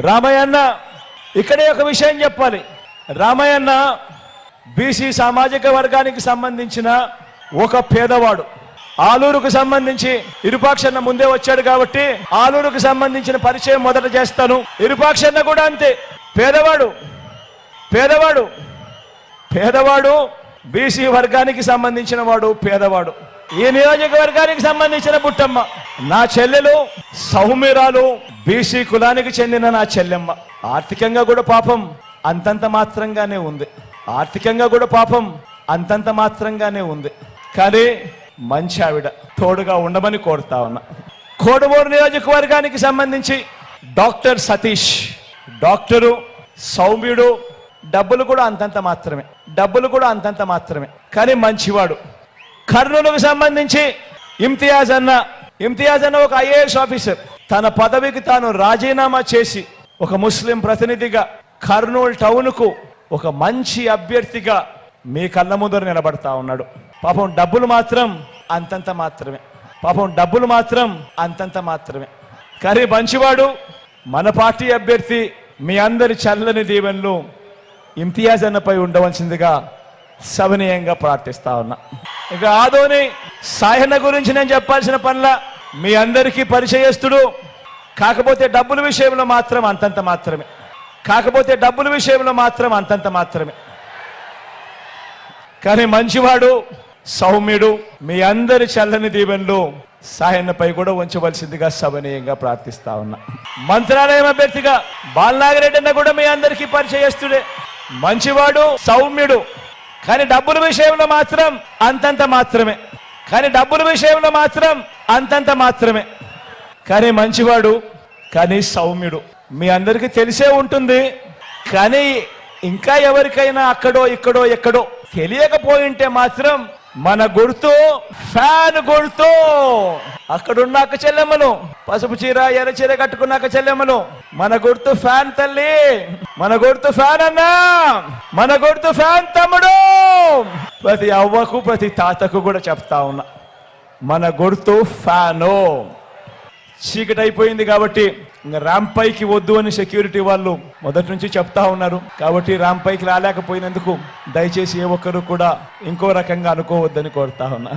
రామయ్యన్న ఇక్కడే ఒక విషయం చెప్పాలి. రామయ్యన్న బీసీ సామాజిక వర్గానికి సంబంధించిన ఒక పేదవాడు. ఆలూరుకు సంబంధించి ఇరుపాక్షన్న ముందే వచ్చాడు కాబట్టి ఆలూరుకు సంబంధించిన పరిచయం మొదట చేస్తాను. ఇరుపాక్షన్న కూడా అంతే, పేదవాడు పేదవాడు పేదవాడు బీసీ వర్గానికి సంబంధించిన వాడు, పేదవాడు. ఈ నియోజకవర్గానికి సంబంధించిన బుట్టమ్మ నా చెల్లెలు, సౌమ్యరాలు బీసీ కులానికి చెందిన నా చెల్లెమ్మ. ఆర్థికంగా కూడా పాపం అంతంత మాత్రంగానే ఉంది, ఆర్థికంగా కూడా పాపం అంతంత మాత్రంగానే ఉంది. కానీ మంచి ఆవిడ, తోడుగా ఉండమని కోరుతా ఉన్నా. కోడుమూరు నియోజకవర్గానికి సంబంధించి డాక్టర్ సతీష్, డాక్టరు, సౌమ్యుడు, డబ్బులు కూడా అంతంత మాత్రమే, డబ్బులు కూడా అంతంత మాత్రమే, కానీ మంచివాడు. కర్నూలుకు సంబంధించి ఇమ్తియాజ్ అన్న ఒక ఐఏఎస్ ఆఫీసర్. తన పదవికి తాను రాజీనామా చేసి ఒక ముస్లిం ప్రతినిధిగా కర్నూలు టౌన్కు ఒక మంచి అభ్యర్థిగా మీ కళ్ళ ముందర నిలబడతా ఉన్నాడు. పాపం డబ్బులు మాత్రం అంతంత మాత్రమే, పాపం డబ్బులు మాత్రం అంతంత మాత్రమే, కానీ మంచివాడు. మన పార్టీ అభ్యర్థి మీ అందరి చల్లని దీవెనలు ఇమ్తియాజ్ అన్నపై ఉండవలసిందిగా సవినయంగా ప్రార్థిస్తా ఉన్నా. ఇక ఆదోని సాయన్న గురించి నేను చెప్పాల్సిన పనిలా, మీ అందరికీ పరిచయస్తుడు. కాకపోతే డబ్బుల విషయంలో మాత్రం అంతంత మాత్రమే, కాకపోతే డబ్బుల విషయంలో మాత్రం అంతంత మాత్రమే, కానీ మంచివాడు, సౌమ్యుడు. మీ అందరి చల్లని దీవెనలు సాయన్నపై కూడా ఉంచవలసిందిగా సవినయంగా ప్రార్థిస్తా ఉన్నా. మంత్రాలయం అభ్యర్థిగా బాలనాగిరెడ్డి అన్న కూడా మీ అందరికీ పరిచయస్తుడే, మంచివాడు, సౌమ్యుడు, కానీ డబ్బుల విషయంలో మాత్రం అంతంత మాత్రమే, కానీ డబ్బుల విషయంలో మాత్రం అంతంత మాత్రమే, కానీ మంచివాడు, కానీ సౌమ్యుడు. మీ అందరికీ తెలిసే ఉంటుంది, కానీ ఇంకా ఎవరికైనా అక్కడో ఇక్కడో ఎక్కడో తెలియకపోయింటే మాత్రం మన గుర్తు ఫ్యాన్ గుర్తు. అక్కడున్న అక్క చెల్లెమ్మలు, పసుపు చీర ఎర్ర చీర కట్టుకున్న అక్క చెల్లెమ్మలు, మన గుర్తు ఫ్యాన్ తల్లి, మన గుర్తు ఫ్యాన్ అన్నా, మన గుర్తు ఫ్యాన్ తమ్ముడు. ప్రతి అవ్వకు ప్రతి తాతకు కూడా చెప్తా ఉన్నా, మన గుర్తు ఫ్యాను. చీకటి అయిపోయింది కాబట్టి ఇంకా ర్యాంప్ పైకి వద్దు అని సెక్యూరిటీ వాళ్ళు మొదటి నుంచి చెప్తా ఉన్నారు. కాబట్టి ర్యాంప్ పైకి రాలేకపోయినందుకు దయచేసి ఏ ఒక్కరు కూడా ఇంకో రకంగా అనుకోవద్దని కోరుతా ఉన్నా.